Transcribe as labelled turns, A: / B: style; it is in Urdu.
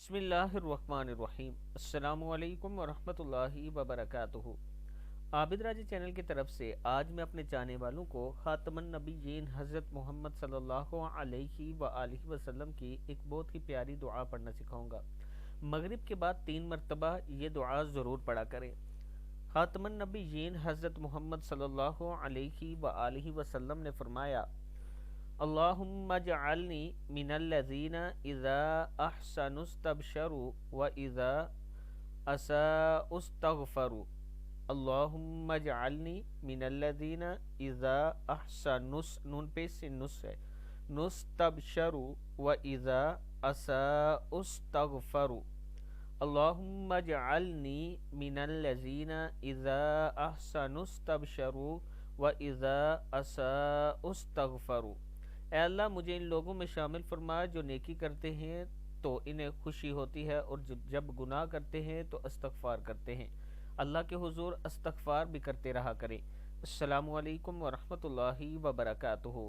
A: بسم اللہ الرحمن الرحیم۔ السلام علیکم ورحمۃ اللہ وبرکاتہ۔ عابد راجہ چینل کی طرف سے آج میں اپنے چاہنے والوں کو خاتم النبیین حضرت محمد صلی اللہ علیہ وآلہ وسلم کی ایک بہت ہی پیاری دعا پڑھنا سکھاؤں گا۔ مغرب کے بعد 3 مرتبہ یہ دعا ضرور پڑھا کریں۔ خاتم النبیین حضرت محمد صلی اللہ علیہ وآلہ وسلم نے فرمایا: اللہم اجعلنی من الذین اذا احسنوا استبشروا و اذا اساءوا استغفروا۔ اللہم اجعلنی من الذین اذا احسنوا نون پہ سے نس ہے نستبشروا و اذا اساءوا استغفروا۔ اللہم اجعلنی من الذین اذا احسنوا استبشروا و اذا اساءوا استغفروا۔ اے اللہ مجھے ان لوگوں میں شامل فرما جو نیکی کرتے ہیں تو انہیں خوشی ہوتی ہے، اور جب گناہ کرتے ہیں تو استغفار کرتے ہیں۔ اللہ کے حضور استغفار بھی کرتے رہا کریں۔ السلام علیکم ورحمۃ اللہ وبرکاتہ۔